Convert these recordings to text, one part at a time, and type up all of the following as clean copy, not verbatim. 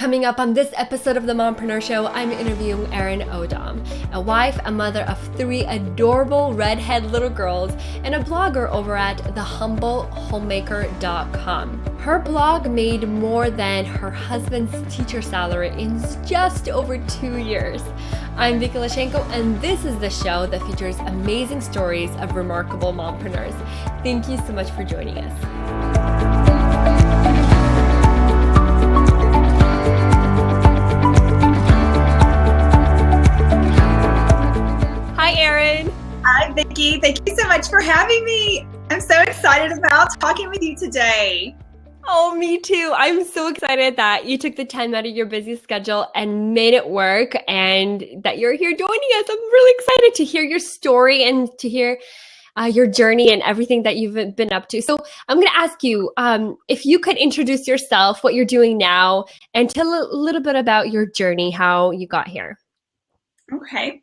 Coming up on this episode of the Mompreneur Show, I'm interviewing Erin Odom, a wife, a mother of 3 adorable redhead little girls, and a blogger over at thehomemaker.com. Her blog made more than her husband's teacher salary in just over 2 years. I'm Vicky, and this is the show that features amazing stories of remarkable mompreneurs. Thank you so much for joining us. Hi, Erin. Hi, Vicky. Thank you so much for having me. I'm so excited about talking with you today. Oh, me too. I'm so excited that you took the time out of your busy schedule and made it work and that you're here joining us. I'm really excited to hear your story and to hear your journey and everything that you've been up to. So I'm going to ask you if you could introduce yourself, what you're doing now, and tell a little bit about your journey, how you got here. Okay.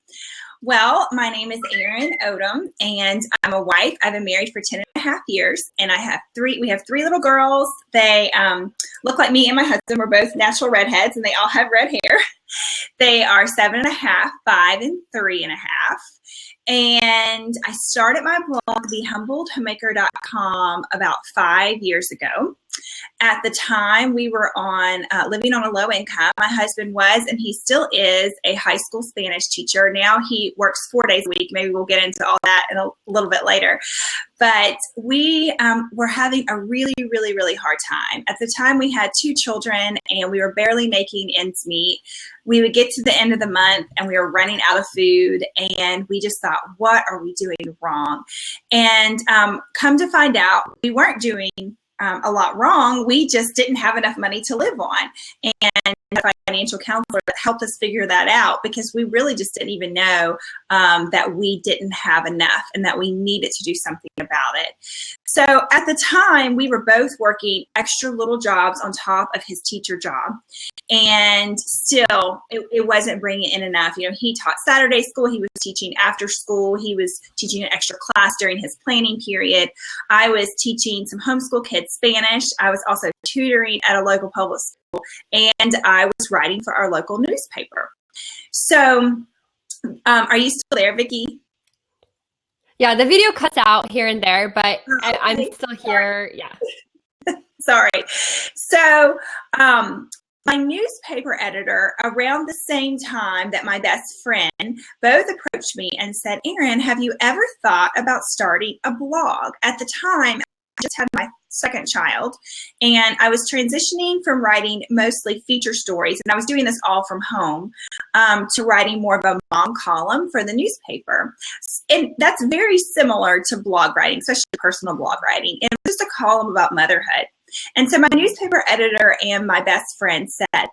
Well, my name is Erin Odom, and I'm a wife. I've been married for 10.5 years, and we have 3 little girls. They look like me and my husband. We're both natural redheads, and they all have red hair. They are 7.5, 5, and 3.5. And I started my blog, thehomemaker.com, about 5 years ago. At the time, we were living on a low income. My husband was, and he still is, a high school Spanish teacher. Now he works 4 days a week. Maybe we'll get into all that in a little bit later. But we were having a really, really, really hard time. At the time, we had 2 children, and we were barely making ends meet. We would get to the end of the month, and we were running out of food, and we just thought, what are we doing wrong? And come to find out, we weren't doing a lot wrong. We just didn't have enough money to live on. And a financial counselor that helped us figure that out, because we really just didn't even know that we didn't have enough and that we needed to do something about it. So at the time, we were both working extra little jobs on top of his teacher job. And still, it wasn't bringing in enough. You know, he taught Saturday school. He was teaching after school. He was teaching an extra class during his planning period. I was teaching some homeschool kids Spanish. I was also tutoring at a local public school, and I was writing for our local newspaper. So, are you still there, Vicky? Yeah, the video cuts out here and there, but I'm still here. Yeah. Sorry. So, my newspaper editor, around the same time that my best friend, both approached me and said, Erin, have you ever thought about starting a blog? At the time, I just had my second child, and I was transitioning from writing mostly feature stories, and I was doing this all from home, to writing more of a mom column for the newspaper. And that's very similar to blog writing, especially personal blog writing. And it was just a column about motherhood. And so my newspaper editor and my best friend said,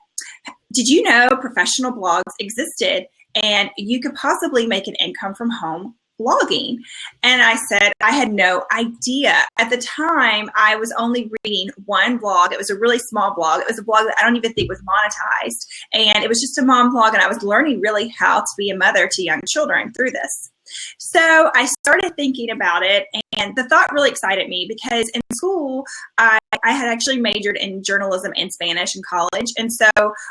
did you know professional blogs existed and you could possibly make an income from home blogging? And I said, I had no idea. At the time, I was only reading one blog. It was a really small blog. It was a blog that I don't even think was monetized. And it was just a mom blog. And I was learning really how to be a mother to young children through this. So I started thinking about it, and the thought really excited me because in school, I had actually majored in journalism and Spanish in college. And so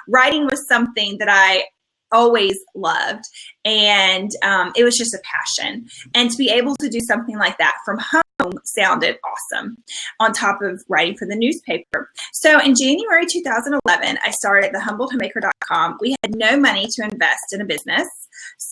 writing was something that I always loved, and it was just a passion. And to be able to do something like that from home sounded awesome, on top of writing for the newspaper. So in January 2011, I started thehomemaker.com. We had no money to invest in a business.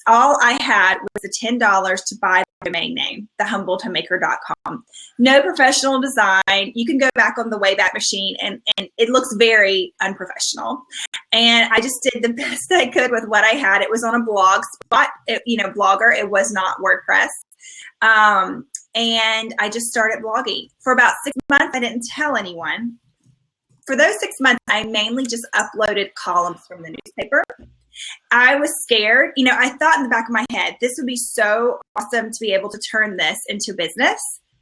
All I had was the $10 to buy the domain name, thehomemaker.com. No professional design. You can go back on the Wayback Machine, and it looks very unprofessional. And I just did the best I could with what I had. It was on a blog spot, Blogger. It was not WordPress. And I just started blogging. For about 6 months, I didn't tell anyone. For those 6 months, I mainly just uploaded columns from the newspaper. I was scared. I thought in the back of my head, this would be so awesome to be able to turn this into business.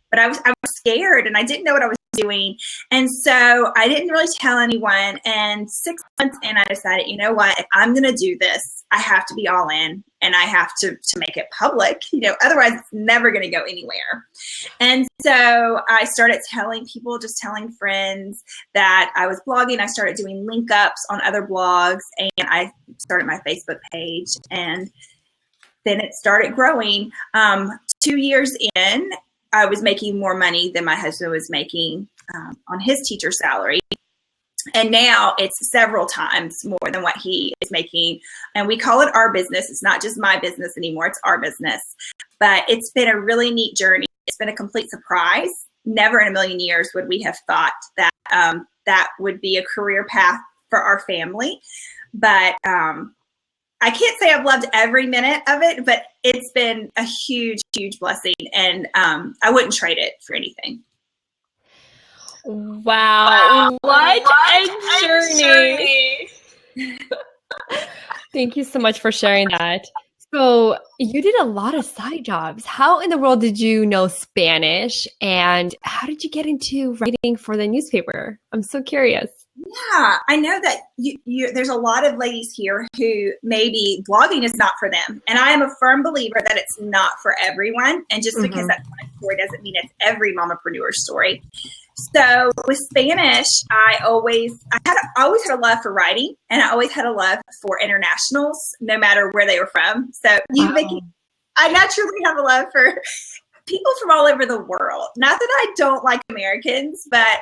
But I was scared, and I didn't know what I was doing. And so I didn't really tell anyone. And 6 months in, I decided, you know what, if I'm going to do this, I have to be all in and I have to make it public, otherwise it's never going to go anywhere. And so I started telling people, just telling friends that I was blogging. I started doing link ups on other blogs, and I started my Facebook page, and then it started growing. 2 years in, I was making more money than my husband was making on his teacher salary. And now it's several times more than what he is making. And we call it our business. It's not just my business anymore. It's our business. But it's been a really neat journey. It's been a complete surprise. Never in a million years would we have thought that that would be a career path for our family. But I can't say I've loved every minute of it, but it's been a huge, huge blessing. And I wouldn't trade it for anything. Wow. What a journey. Thank you so much for sharing that. So you did a lot of side jobs. How in the world did you know Spanish, and how did you get into writing for the newspaper? I'm so curious. Yeah, I know that there's a lot of ladies here who maybe blogging is not for them. And I am a firm believer that it's not for everyone. And just because that's my story doesn't mean it's every mompreneur story. So with Spanish, I always had a love for writing, and I always had a love for internationals, no matter where they were from. So Vicky, I naturally have a love for people from all over the world. Not that I don't like Americans, but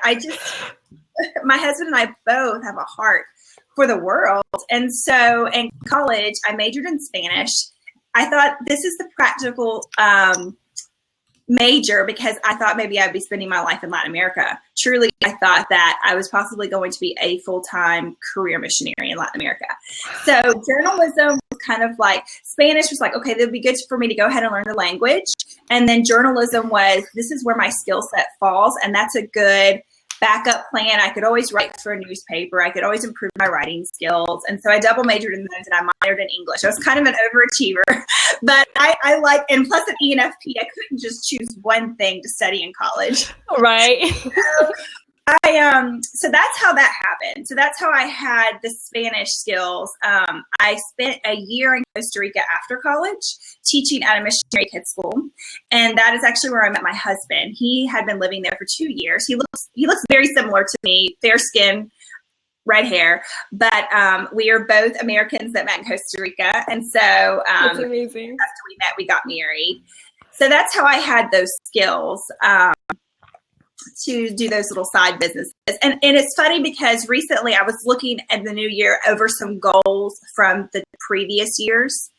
my husband and I both have a heart for the world. And so in college, I majored in Spanish. I thought this is the practical major, because I thought maybe I'd be spending my life in Latin America. Truly, I thought that I was possibly going to be a full-time career missionary in Latin America. So journalism was kind of like, Spanish was like, okay, that would be good for me to go ahead and learn the language. And then journalism was, this is where my skill set falls, and that's a good backup plan. I could always write for a newspaper. I could always improve my writing skills. And so I double majored in those, and I minored in English. I was kind of an overachiever, but I like, and plus an ENFP, I couldn't just choose one thing to study in college. Right. So that's how that happened. So that's how I had the Spanish skills. I spent a year in Costa Rica after college teaching at a missionary kids school. And that is actually where I met my husband. He had been living there for 2 years. He looks very similar to me, fair skin, red hair, but we are both Americans that met in Costa Rica. And so that's amazing. After we met, we got married. So that's how I had those skills to do those little side businesses. And it's funny because recently I was looking at the new year over some goals from the previous years.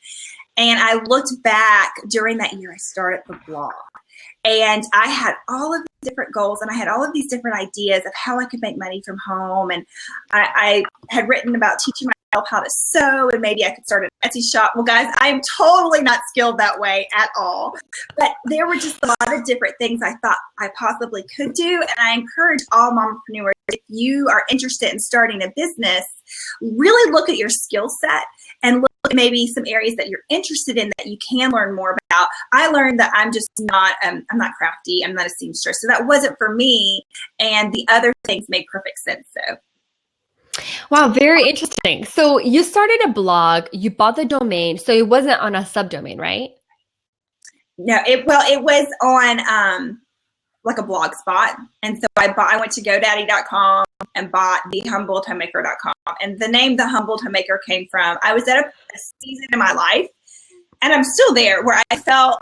And I looked back during that year I started the blog. And I had all of these different goals, and I had all of these different ideas of how I could make money from home. And I had written about teaching myself how to sew, and maybe I could start an Etsy shop. Well, guys, I am totally not skilled that way at all. But there were just a lot of different things I thought I possibly could do. And I encourage all mompreneurs, if you are interested in starting a business, really look at your skill set and look at maybe some areas that you're interested in that you can learn more about. I learned that I'm just not, I'm not crafty. I'm not a seamstress. So that wasn't for me. And the other things made perfect sense. So. Wow, very interesting. So you started a blog, you bought the domain, so it wasn't on a subdomain, right? No, it was on like a blog spot. And so I went to GoDaddy.com and bought thehumbledhomemaker.com. And the name The Humbled Homemaker came from, I was at a season in my life, and I'm still there, where I felt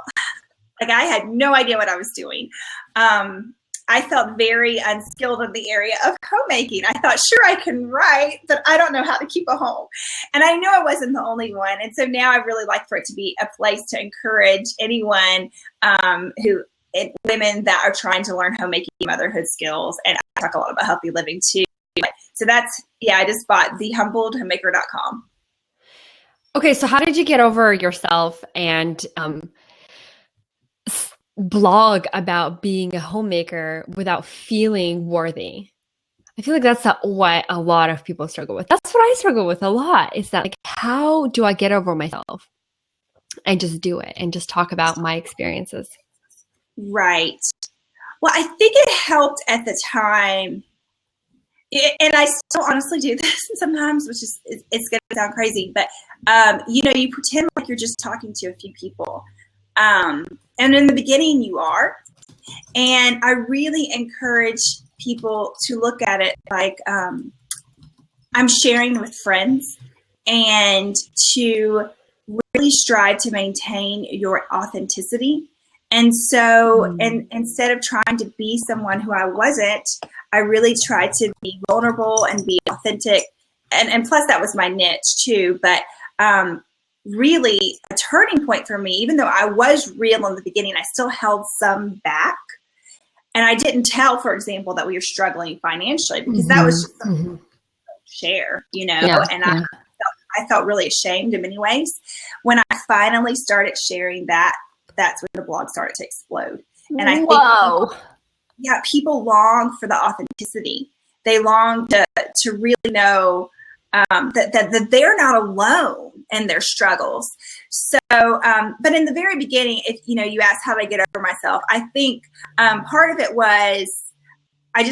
like I had no idea what I was doing. I felt very unskilled in the area of homemaking. I thought, sure, I can write, but I don't know how to keep a home. And I knew I wasn't the only one. And so now I really like for it to be a place to encourage anyone women that are trying to learn homemaking, motherhood skills. And I talk a lot about healthy living too. So I just bought thehumbledhomemaker.com. Okay, so how did you get over yourself and blog about being a homemaker without feeling worthy? I feel like that's what a lot of people struggle with. That's what I struggle with a lot, is that, like, how do I get over myself and just do it and just talk about my experiences? Right. Well, I think it helped at the time. And I still honestly do this sometimes, which is, it's going to sound crazy, but, you know, you pretend like you're just talking to a few people. And in the beginning you are. And I really encourage people to look at it like, I'm sharing with friends, and to really strive to maintain your authenticity. And so, and instead of trying to be someone who I wasn't, I really tried to be vulnerable and be authentic. And plus that was my niche too. But really a turning point for me, even though I was real in the beginning, I still held some back. And I didn't tell, for example, that we were struggling financially, because that was just something to share, you know, and I felt really ashamed in many ways. When I finally started sharing that, that's when the blog started to explode. And I think people long for the authenticity. They long to really know that they're not alone in their struggles. So, but in the very beginning, if you know, you asked how did I get over myself, I think part of it was I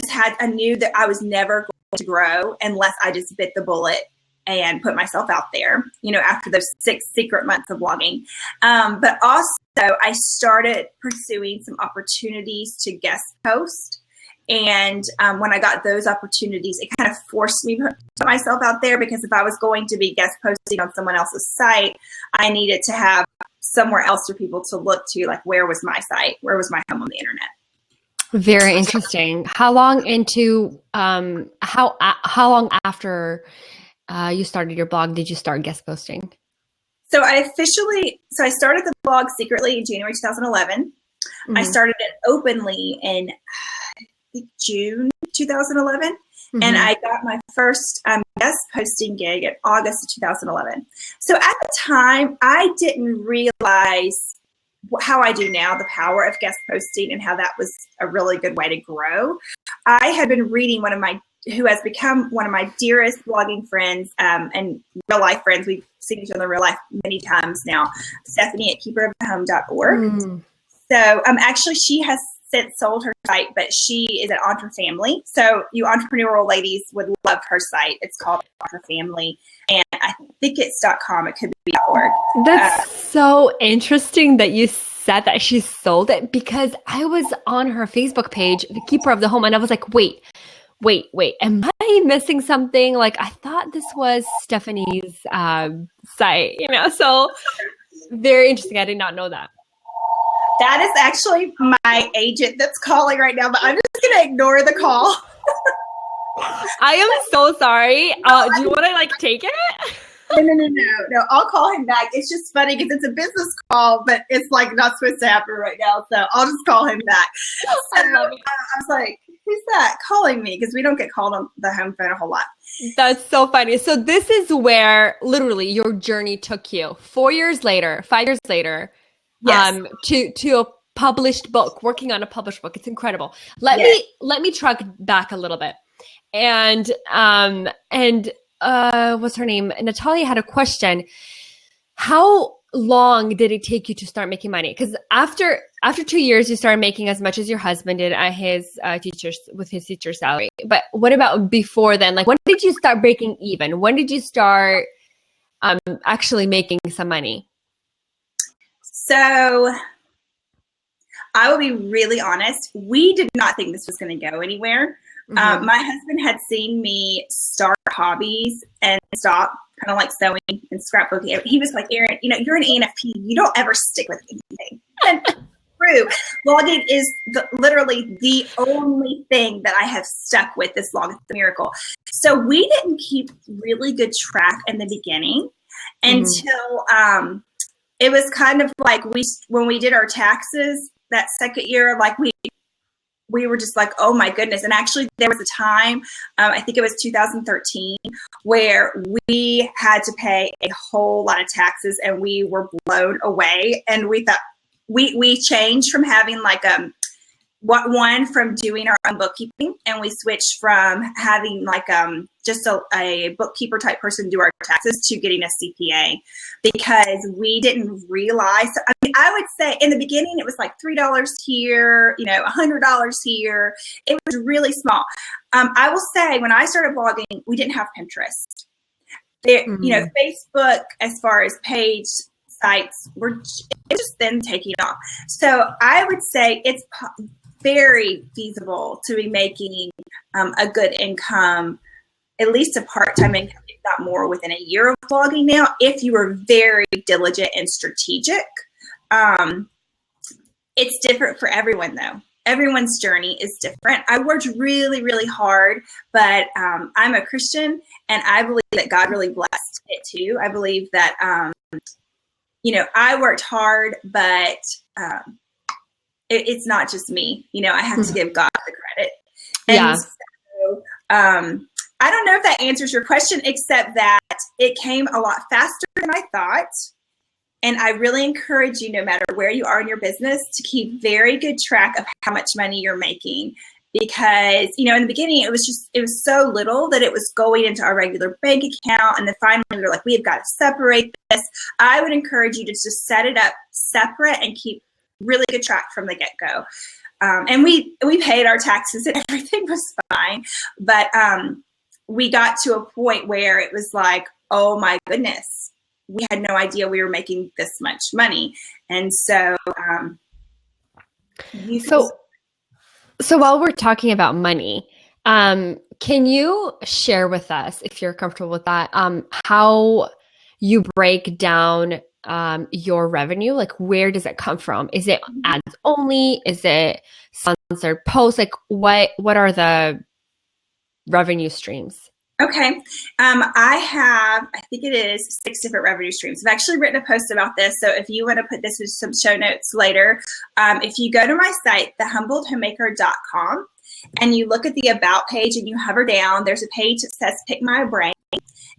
knew that I was never going to grow unless I just bit the bullet and put myself out there, you know, after those 6 secret months of blogging. But also I started pursuing some opportunities to guest post. And when I got those opportunities, it kind of forced me to put myself out there, because if I was going to be guest posting on someone else's site, I needed to have somewhere else for people to look to, like, where was my site? Where was my home on the internet? Very interesting. How long into, how long after you started your blog did you start guest posting? So I started the blog secretly in January 2011. I started it openly in June 2011, and I got my first guest posting gig in August of 2011. So at the time, I didn't realize how I do now, the power of guest posting, and how that was a really good way to grow. I had been reading who has become one of my dearest blogging friends and real life friends. We've seen each other in real life many times now, Stephanie at keeperofthehome.org. So actually she has since sold her site, but she is at Entre Family. So you entrepreneurial ladies would love her site. It's called Entre Family, and I think it's .com. It could be .org. That's so interesting that you said that she sold it, because I was on her Facebook page, the Keeper of the Home, and I was like, wait, am I missing something? Like, I thought this was Stephanie's site, you know? So very interesting. I did not know that. That is actually my agent that's calling right now, but I'm just going to ignore the call. I am so sorry. Do you want to like take it? No. I'll call him back. It's just funny because it's a business call, but it's like not supposed to happen right now. So I'll just call him back. So, I love it. I was like, who's that calling me? Because we don't get called on the home phone a whole lot. That's so funny. So this is where literally your journey took you 5 years later, yes. To a published book, working on a published book. It's incredible. Let me truck back a little bit. And what's her name? Natalia had a question. How long did it take you to start making money? Because after 2 years, you started making as much as your husband did at his teacher salary. But what about before then? Like, when did you start breaking even? When did you start actually making some money? So I will be really honest. We did not think this was going to go anywhere. My husband had seen me start hobbies and stop, kind of like sewing and scrapbooking. He was like, Erin, you know, you're an ENFP. You don't ever stick with anything. And true. Blogging is literally the only thing that I have stuck with this long. It's a miracle. So we didn't keep really good track in the beginning until it was kind of like when we did our taxes that second year, like we were just like, oh my goodness. And actually there was a time, I think it was 2013, where we had to pay a whole lot of taxes and we were blown away. And we thought we changed from having like from doing our own bookkeeping, and we switched from having like just a bookkeeper type person do our taxes to getting a CPA, because we didn't realize. I mean, I would say in the beginning it was like $3 here, $100 here. It was really small. I will say when I started blogging, we didn't have Pinterest. Facebook, as far as page sites, it's just then taking off. So I would say it's very feasible to be making a good income, at least a part-time income, if not more, within a year of blogging now, if you were very diligent and strategic. It's different for everyone, though. Everyone's journey is different. I worked really, really hard, but I'm a Christian, and I believe that God really blessed it too. I believe that, I worked hard, but it's not just me. I have to give God the credit. And so, I don't know if that answers your question, except that it came a lot faster than I thought. And I really encourage you, no matter where you are in your business, to keep very good track of how much money you're making. Because, in the beginning, it was so little that it was going into our regular bank account. And then finally we were like, we have got to separate this. I would encourage you to just set it up separate and keep really good track from the get-go. And we paid our taxes and everything was fine. But we got to a point where it was like, oh my goodness, we had no idea we were making this much money. And so, so while we're talking about money, can you share with us, if you're comfortable with that, how you break down your revenue? Like, where does it come from? Is it ads only? Is it sponsored posts? Like, what are the revenue streams? Okay. I think it is 6 different revenue streams. I've actually written a post about this. So if you want to put this with some show notes later, if you go to my site, thehumbledhomemaker.com, and you look at the about page and you hover down, there's a page that says Pick My Brain.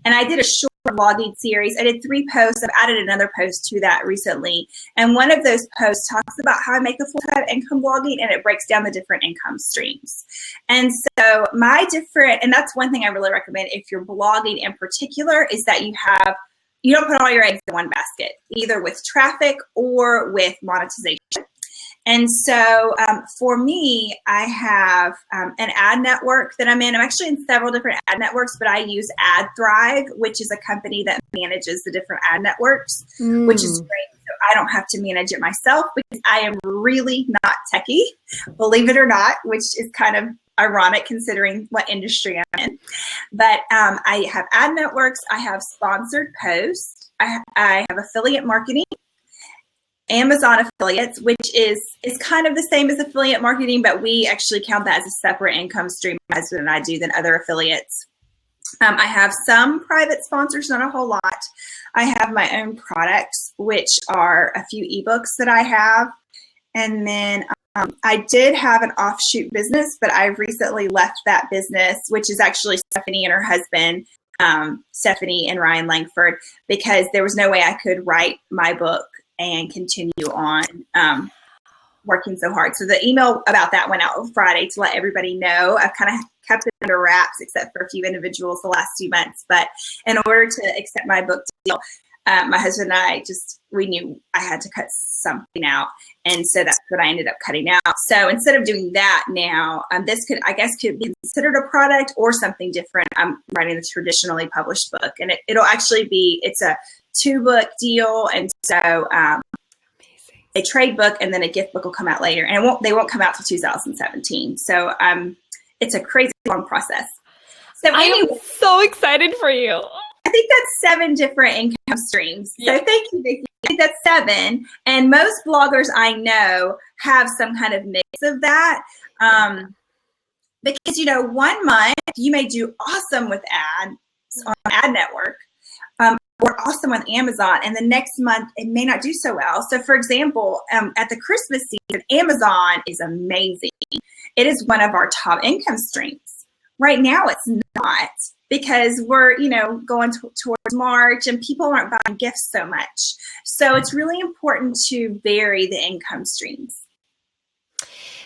And I did a short blogging series. I did 3 posts. I've added another post to that recently. And one of those posts talks about how I make a full-time income blogging, and it breaks down the different income streams. And so and that's one thing I really recommend if you're blogging in particular, is that you don't put all your eggs in one basket, either with traffic or with monetization. And so for me, I have an ad network that I'm in. I'm actually in several different ad networks, but I use AdThrive, which is a company that manages the different ad networks, which is great. So I don't have to manage it myself, because I am really not techie, believe it or not, which is kind of ironic considering what industry I'm in. But I have ad networks. I have sponsored posts. I have affiliate marketing. Amazon affiliates, which is kind of the same as affiliate marketing, but we actually count that as a separate income stream, my husband and I do, than other affiliates. I have some private sponsors, not a whole lot. I have my own products, which are a few ebooks that I have. And then I did have an offshoot business, but I've recently left that business, which is actually Stephanie and her husband, Stephanie and Ryan Langford, because there was no way I could write my book and continue on working so hard. So the email about that went out on Friday to let everybody know. I've kind of kept it under wraps, except for a few individuals the last 2 months. But in order to accept my book deal, my husband and I we knew I had to cut something out. And so that's what I ended up cutting out. So instead of doing that now, this could be considered a product or something different. I'm writing a traditionally published book, and it'll actually it's a 2-book deal. And so a trade book and then a gift book will come out later, and they won't come out till 2017. So it's a crazy long process. So anyway, I'm so excited for you. I think that's 7 different income streams. So thank you, Vicky. I think that's 7. And most bloggers I know have some kind of mix of that. Because, 1 month you may do awesome with ads on Ad Network, or awesome on Amazon, and the next month it may not do so well. So for example, at the Christmas season, Amazon is amazing. It is one of our top income streams. Right now it's not, because we're, going towards March and people aren't buying gifts so much. So it's really important to vary the income streams.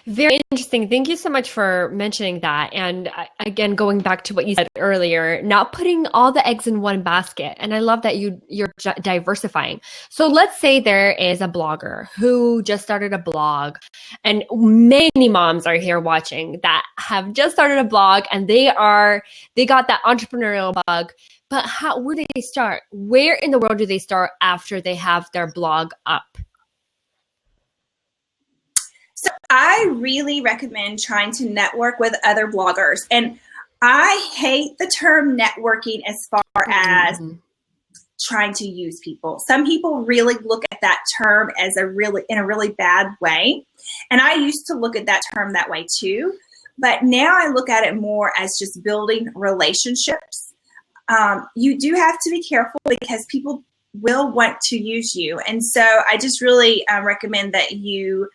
Very interesting. Thank you so much for mentioning that. And again, going back to what you said earlier, not putting all the eggs in one basket. And I love that you're diversifying. So let's say there is a blogger who just started a blog, and many moms are here watching that have just started a blog, and they got that entrepreneurial bug. But where do they start? Where in the world do they start after they have their blog up? So I really recommend trying to network with other bloggers. And I hate the term networking as far as trying to use people. Some people really look at that term as in a really bad way. And I used to look at that term that way too. But now I look at it more as just building relationships. You do have to be careful because people will want to use you. And so I just really recommend that you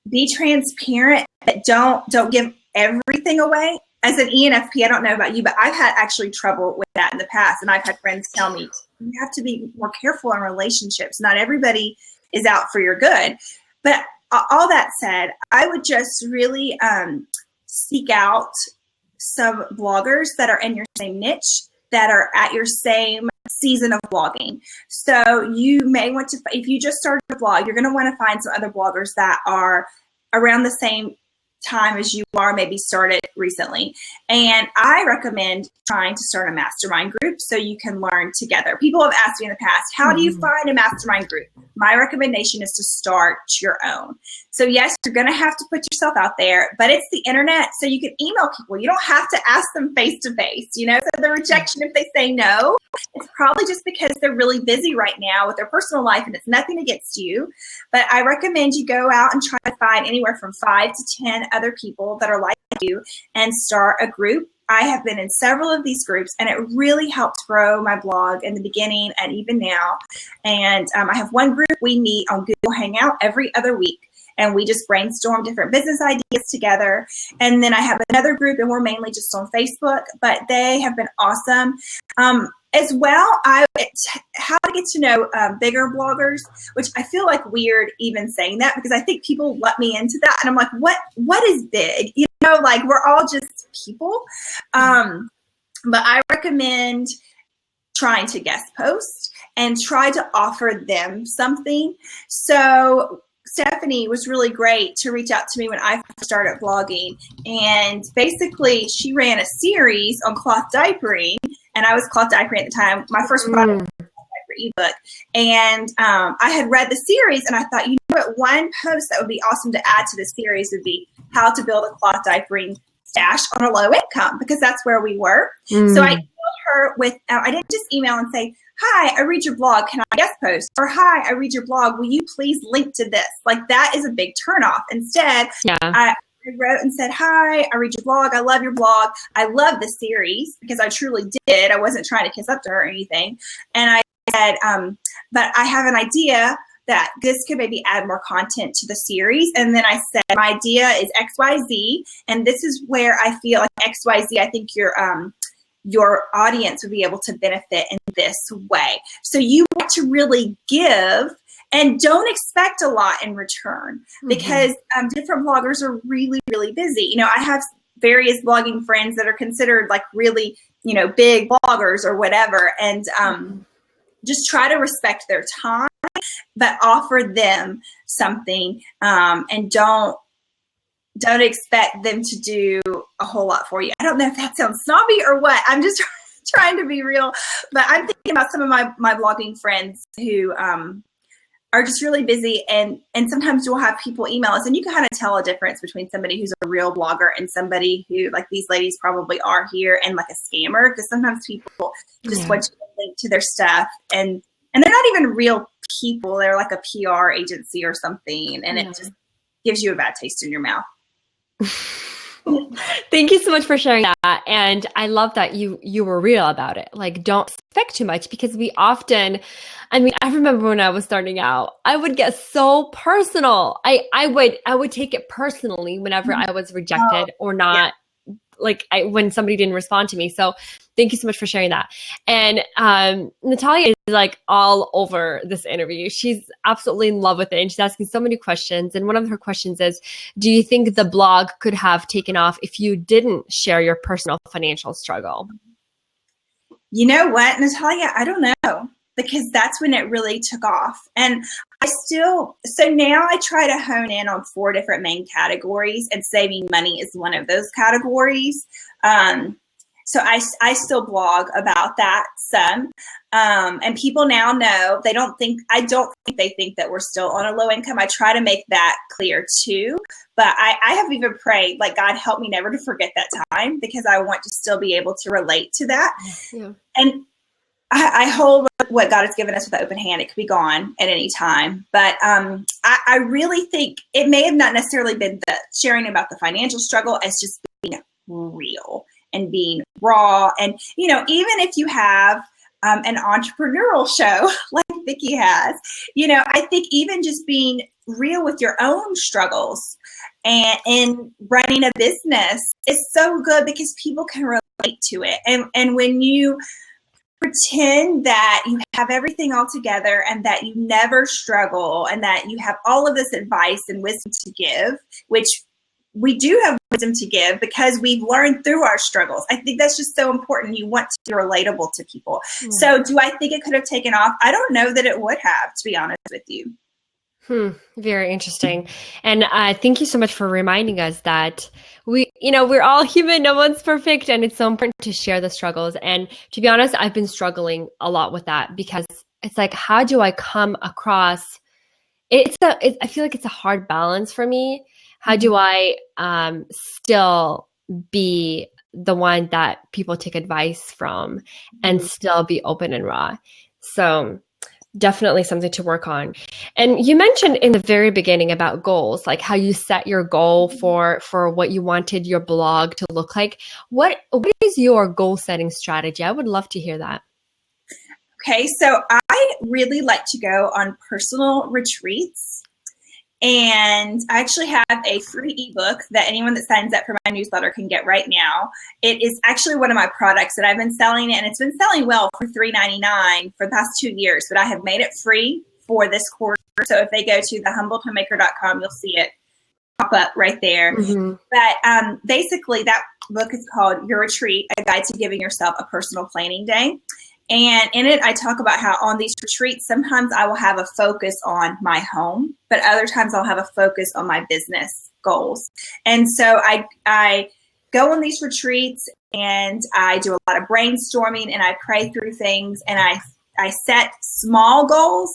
be transparent, but don't give everything away. As an ENFP, I don't know about you, but I've had actually trouble with that in the past. And I've had friends tell me, you have to be more careful in relationships. Not everybody is out for your good. But all that said, I would just really seek out some bloggers that are in your same niche, that are at your same season of blogging. So you may want to, if you just started a blog, you're going to want to find some other bloggers that are around the same time as you are, maybe started recently. And I recommend trying to start a mastermind group so you can learn together. People have asked me in the past, how do you find a mastermind group? My recommendation is to start your own. So yes, you're going to have to put yourself out there, but it's the internet, so you can email people. You don't have to ask them face to face, you know, so the rejection, if they say no, it's probably just because they're really busy right now with their personal life and it's nothing against you. But I recommend you go out and try to find anywhere from 5 to 10 other people that are like you and start a group. I have been in several of these groups, and it really helped grow my blog in the beginning and even now. And I have one group we meet on Google Hangout every other week, and we just brainstorm different business ideas together. And then I have another group, and we're mainly just on Facebook, but they have been awesome. As well, how to get to know bigger bloggers, which I feel like weird even saying that because I think people let me into that. And I'm like, what is big? You know, like we're all just people. But I recommend trying to guest post and try to offer them something. So Stephanie was really great to reach out to me when I started blogging. And basically, she ran a series on cloth diapering. And I was cloth diapering at the time. My first product was a cloth diaper ebook. And I had read the series, and I thought, you know what, one post that would be awesome to add to the series would be how to build a cloth diapering stash on a low income, because that's where we were. So I emailed her with, I didn't just email and say, hi, I read your blog. Can I guest post? Or hi, I read your blog. Will you please link to this? Like that is a big turnoff. Instead, I wrote and said, hi, I read your blog. I love your blog. I love the series, because I truly did. I wasn't trying to kiss up to her or anything. And I said, but I have an idea that this could maybe add more content to the series. And then I said, my idea is XYZ. And this is where I feel like XYZ, I think your audience would be able to benefit in this way. So you want to really give and don't expect a lot in return, because different bloggers are really, really busy. You know, I have various blogging friends that are considered like really, you know, big bloggers or whatever. And just try to respect their time, but offer them something, and don't expect them to do a whole lot for you. I don't know if that sounds snobby or what. I'm just trying to be real, but I'm thinking about some of my blogging friends who are just really busy, and sometimes we'll have people email us, and you can kind of tell a difference between somebody who's a real blogger and somebody who, like these ladies probably are here, and like a scammer, because sometimes people just want you to link to their stuff, and they're not even real people. They're like a PR agency or something, and it just gives you a bad taste in your mouth. Thank you so much for sharing that. And I love that you were real about it. Like, don't expect too much, because we often, I mean, I remember when I was starting out, I would get so personal. I would take it personally whenever I was rejected or not when somebody didn't respond to me. So thank you so much for sharing that. And Natalia is like all over this interview. She's absolutely in love with it. And she's asking so many questions. And one of her questions is, do you think the blog could have taken off if you didn't share your personal financial struggle? You know what, Natalia? I don't know, because that's when it really took off. And so now I try to hone in on 4 different main categories, and saving money is one of those categories. So I still blog about that some. And people now know, I don't think they think that we're still on a low income. I try to make that clear too. But I have even prayed, like, God, help me never to forget that time, because I want to still be able to relate to that. Yeah. And I hold what God has given us with an open hand. It could be gone at any time. But I really think it may have not necessarily been the sharing about the financial struggle as just being real and being raw. And, even if you have an entrepreneurial show like Vicky has, I think even just being real with your own struggles and running a business is so good, because people can relate to it. And when you pretend that you have everything all together and that you never struggle and that you have all of this advice and wisdom to give, which we do have wisdom to give because we've learned through our struggles. I think that's just so important. You want to be relatable to people. Mm. So do I think it could have taken off? I don't know that it would have, to be honest with you. Very interesting. And thank you so much for reminding us that we're all human. No one's perfect. And it's so important to share the struggles. And to be honest, I've been struggling a lot with that, because it's like, how do I come across? I feel like it's a hard balance for me. How do I still be the one that people take advice from and still be open and raw? So definitely something to work on. And you mentioned in the very beginning about goals, like how you set your goal for what you wanted your blog to look like. What is your goal setting strategy? I would love to hear that. Okay, so I really like to go on personal retreats. And I actually have a free ebook that anyone that signs up for my newsletter can get right now. It is actually one of my products that I've been selling, and it's been selling well for $3.99 for the past 2 years, but I have made it free for this quarter. So if they go to thehumbledhomemaker.com, you'll see it pop up right there. Mm-hmm. But basically that book is called Your Retreat, A Guide to Giving Yourself a Personal Planning Day. And in it, I talk about how on these retreats, sometimes I will have a focus on my home, but other times I'll have a focus on my business goals. And so I go on these retreats and I do a lot of brainstorming and I pray through things and I set small goals.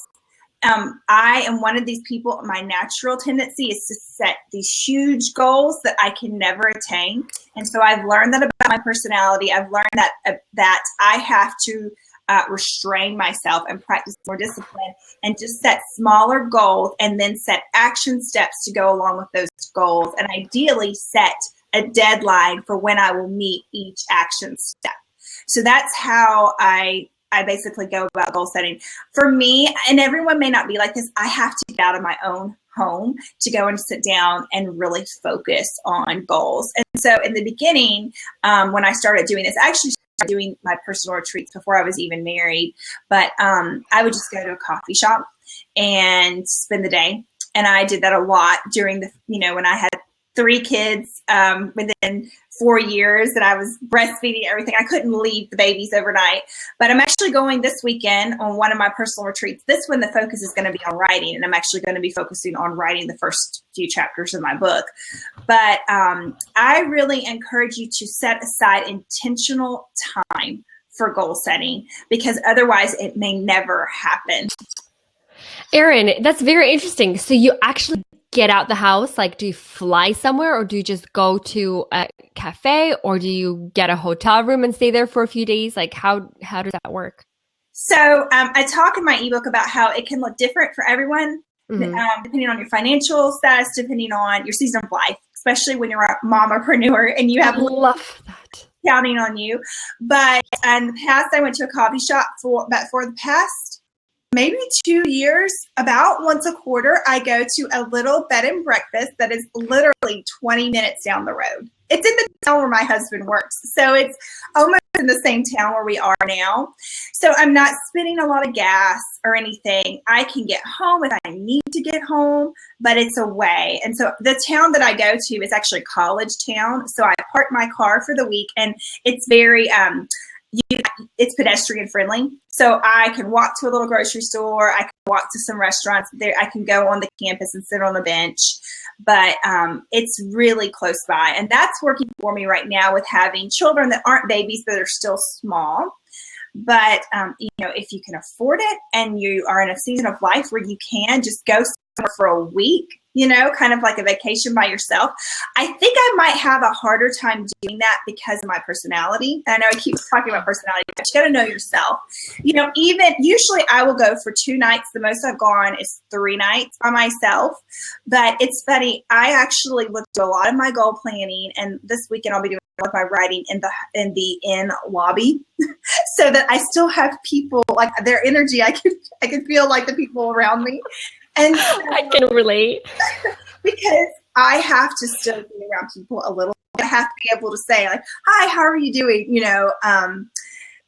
I am one of these people, my natural tendency is to set these huge goals that I can never attain. And so I've learned that about my personality. I've learned that I have to restrain myself and practice more discipline and just set smaller goals and then set action steps to go along with those goals. And ideally set a deadline for when I will meet each action step. So that's how I basically go about goal setting. For me, and everyone may not be like this, I have to get out of my own home to go and sit down and really focus on goals. And so in the beginning, when I started doing this, I actually started doing my personal retreats before I was even married, but I would just go to a coffee shop and spend the day. And I did that a lot during when I had 3 kids within 4 years that I was breastfeeding everything. I couldn't leave the babies overnight. But I'm actually going this weekend on one of my personal retreats. This one, the focus is going to be on writing, and I'm actually going to be focusing on writing the first few chapters of my book. But I really encourage you to set aside intentional time for goal setting, because otherwise it may never happen. Erin, that's very interesting. So you actually get out the house? Like, do you fly somewhere, or do you just go to a cafe, or do you get a hotel room and stay there for a few days? Like, how does that work? So I talk in my ebook about how it can look different for everyone, depending on your financial status, depending on your season of life, especially when you're a momapreneur and you have love that counting on you. But in the past, I went to a coffee shop for the past maybe 2 years, about once a quarter, I go to a little bed and breakfast that is literally 20 minutes down the road. It's in the town where my husband works. So it's almost in the same town where we are now. So I'm not spending a lot of gas or anything. I can get home if I need to get home, but it's away. And so the town that I go to is actually college town. So I park my car for the week, and it's very, it's pedestrian friendly. So I can walk to a little grocery store. I can walk to some restaurants there. I can go on the campus and sit on the bench, but it's really close by. And that's working for me right now with having children that aren't babies, but are still small. But, if you can afford it and you are in a season of life where you can just go somewhere for a week, kind of like a vacation by yourself, I think I might have a harder time doing that because of my personality. And I know I keep talking about personality, but you got to know yourself. Even usually I will go for 2 nights. The most I've gone is 3 nights by myself. But it's funny. I actually looked at a lot of my goal planning, and this weekend I'll be doing my writing in the inn lobby, so that I still have people, like their energy. I can feel like the people around me. And so, I can relate. Because I have to still be around people a little. I have to be able to say, like, hi, how are you doing?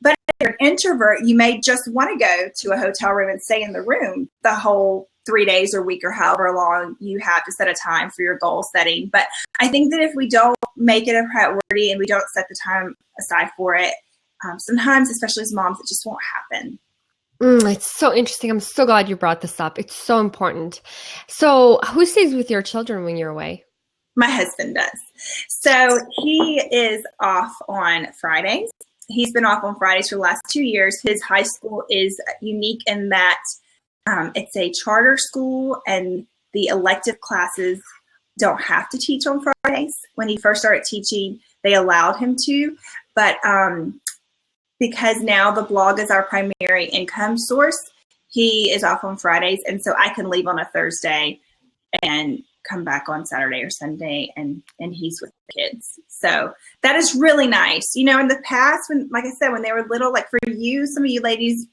But if you're an introvert, you may just want to go to a hotel room and stay in the room the whole 3 days or week or however long you have to set a time for your goal setting. But I think that if we don't make it a priority and we don't set the time aside for it, sometimes, especially as moms, it just won't happen. It's so interesting. I'm so glad you brought this up. It's so important. So who stays with your children when you're away? My husband does. So he is off on Fridays. He's been off on Fridays for the last 2 years. His high school is unique in that it's a charter school, and the elective classes don't have to teach on Fridays. When he first started teaching, they allowed him to, but because now the blog is our primary income source, he is off on Fridays. And so I can leave on a Thursday and come back on Saturday or Sunday, and he's with the kids. So that is really nice. In the past, when, like I said, when they were little, like for you, some of you ladies,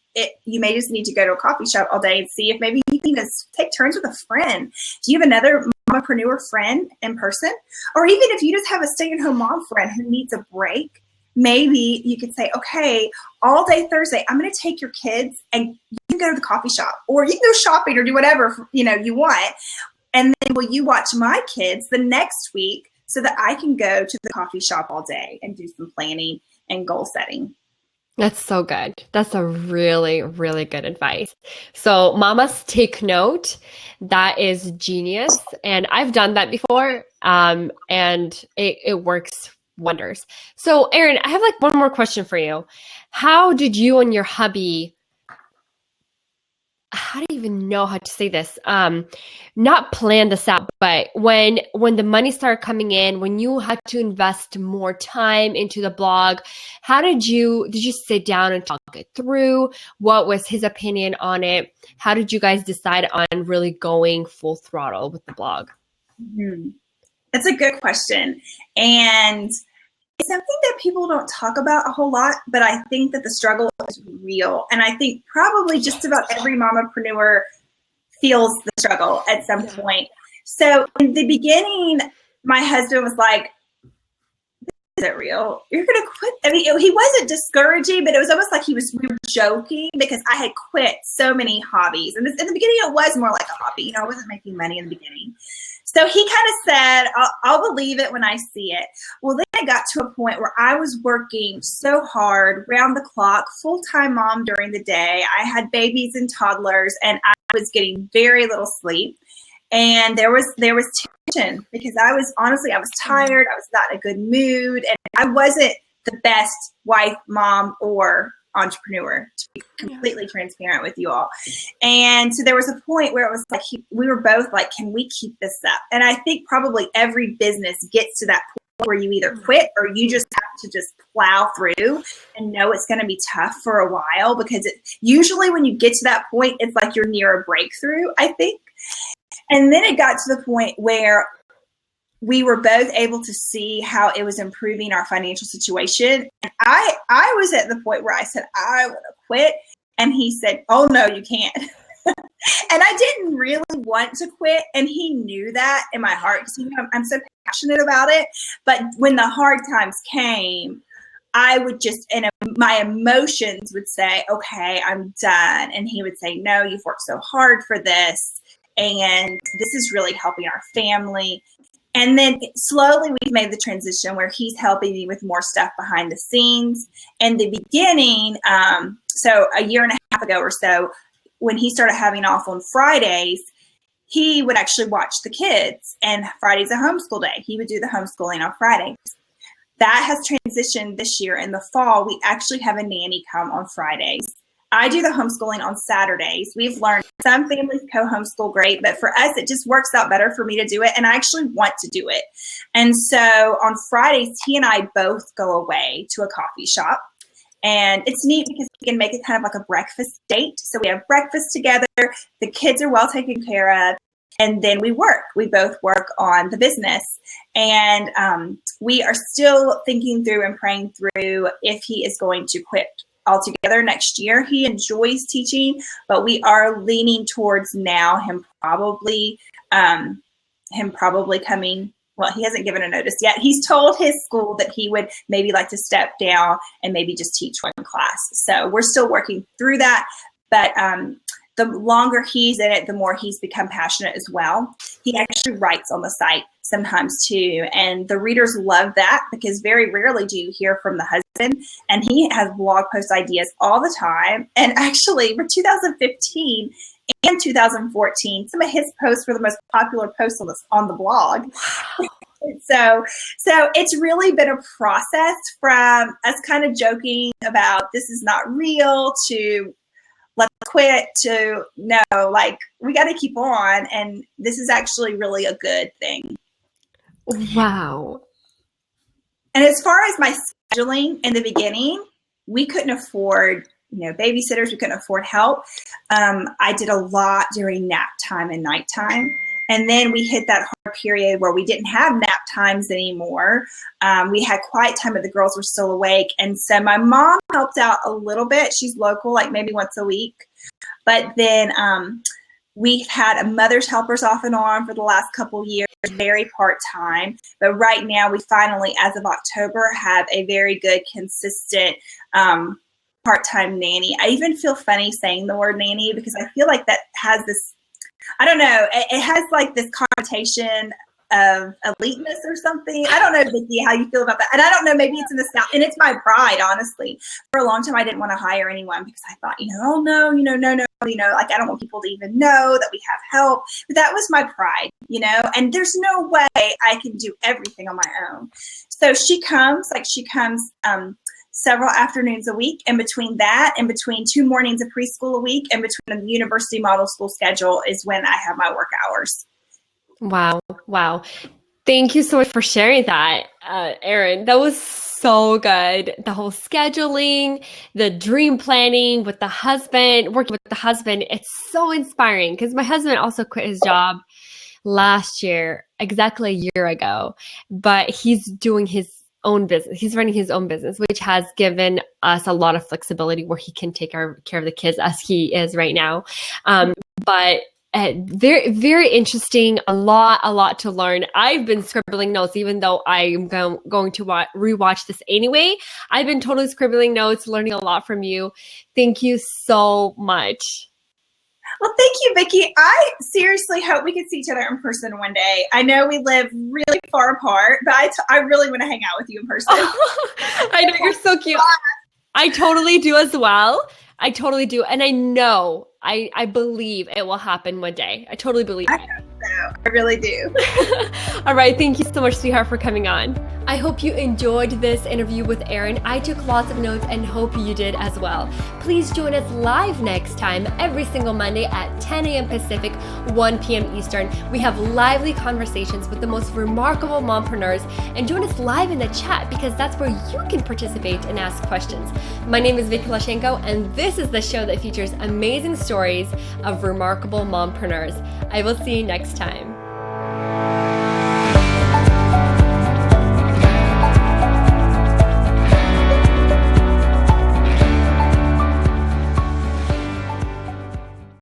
you may just need to go to a coffee shop all day and see if maybe you can just take turns with a friend. Do you have another mompreneur friend in person? Or even if you just have a stay-at-home mom friend who needs a break, maybe you could say, okay, all day Thursday, I'm going to take your kids and you can go to the coffee shop, or you can go shopping or do whatever, you want. And then will you watch my kids the next week so that I can go to the coffee shop all day and do some planning and goal setting? That's so good. That's a really, really good advice. So mamas, take note. That is genius. And I've done that before. And it works wonders. So Erin, I have one more question for you. How did you and your hubby, I don't even know how to say this, not plan this out, but when the money started coming in, when you had to invest more time into the blog, how did you sit down and talk it through? What was his opinion on it? How did you guys decide on really going full throttle with the blog? Mm-hmm. That's a good question. And it's something that people don't talk about a whole lot, but I think that the struggle is real. And I think probably just about every mamapreneur feels the struggle at some point. So in the beginning, my husband was like, is it real? You're going to quit? I mean, he wasn't discouraging, but it was almost like we were joking because I had quit so many hobbies. And in the beginning, it was more like a hobby. I wasn't making money in the beginning. So he kind of said, I'll believe it when I see it. Well, then I got to a point where I was working so hard, round the clock, full-time mom during the day. I had babies and toddlers, and I was getting very little sleep. And there was tension because I was tired. I was not in a good mood, and I wasn't the best wife, mom, or entrepreneur, to be completely transparent with you all. And so there was a point where it was like we were both like, can we keep this up? And I think probably every business gets to that point where you either quit or you just have to just plow through and know it's going to be tough for a while, because usually when you get to that point, it's like you're near a breakthrough, I think. And then it got to the point where we were both able to see how it was improving our financial situation. And I was at the point where I said, I want to quit. And he said, oh, no, you can't. And I didn't really want to quit. And he knew that in my heart because I'm so passionate about it. But when the hard times came, I would just, and my emotions would say, okay, I'm done. And he would say, no, you've worked so hard for this. And this is really helping our family. And then slowly we've made the transition where he's helping me with more stuff behind the scenes. In the beginning, so a year and a half ago or so, when he started having off on Fridays, he would actually watch the kids. And Friday's a homeschool day. He would do the homeschooling on Fridays. That has transitioned this year. In the fall, we actually have a nanny come on Fridays. I do the homeschooling on Saturdays. We've learned some families co-homeschool great, but for us, it just works out better for me to do it. And I actually want to do it. And so on Fridays, he and I both go away to a coffee shop. And it's neat because we can make it kind of like a breakfast date. So we have breakfast together. The kids are well taken care of. And then we work. We both work on the business. And we are still thinking through and praying through if he is going to quit altogether next year. He enjoys teaching, but we are leaning towards now him probably coming. Well, he hasn't given a notice yet. He's told his school that he would maybe like to step down and maybe just teach one class. So we're still working through that. But the longer he's in it, the more he's become passionate as well. He actually writes on the site sometimes too. And the readers love that because very rarely do you hear from the husband. And he has blog post ideas all the time. And actually for 2015 and 2014, some of his posts were the most popular posts on the blog. So it's really been a process from us kind of joking about this is not real to let's quit to no, like we got to keep on. And this is actually really a good thing. Wow. And as far as my scheduling in the beginning, we couldn't afford, babysitters. We couldn't afford help. I did a lot during nap time and nighttime. And then we hit that hard period where we didn't have nap times anymore. We had quiet time, but the girls were still awake. And so my mom helped out a little bit. She's local, like maybe once a week. But then we've had a mother's helpers off and on for the last couple years, very part-time. But right now we finally, as of October, have a very good, consistent part-time nanny. I even feel funny saying the word nanny because I feel like that has this, I don't know, it has like this connotation of eliteness or something. I don't know, Vicky, how you feel about that. And I don't know, maybe it's in the South. And it's my pride, honestly. For a long time, I didn't want to hire anyone because I thought, oh, no, no, like I don't want people to even know that we have help. But that was my pride, and there's no way I can do everything on my own. So she comes several afternoons a week. And between that and between 2 mornings of preschool a week and between the university model school schedule is when I have my work hours. Wow. Thank you so much for sharing that, Erin. That was so good. The whole scheduling, the dream planning with the husband, working with the husband. It's so inspiring because my husband also quit his job last year, exactly a year ago, but he's doing his own business. He's running his own business, which has given us a lot of flexibility where he can take care of the kids as he is right now. But very, very interesting. A lot to learn. I've been scribbling notes, even though I'm going to rewatch this anyway. I've been totally scribbling notes, learning a lot from you. Thank you so much. Well, thank you, Vicky. I seriously hope we can see each other in person one day. I know we live really far apart, but I really want to hang out with you in person. I know, you're so cute. I totally do as well. I totally do. And I know, I believe it will happen one day. I totally believe it. I really do. All right. Thank you so much, sweetheart, for coming on. I hope you enjoyed this interview with Erin. I took lots of notes and hope you did as well. Please join us live next time, every single Monday at 10 a.m. Pacific, 1 p.m. Eastern. We have lively conversations with the most remarkable mompreneurs, and join us live in the chat because that's where you can participate and ask questions. My name is Vicky Lashenko, and this is the show that features amazing stories of remarkable mompreneurs. I will see you next time.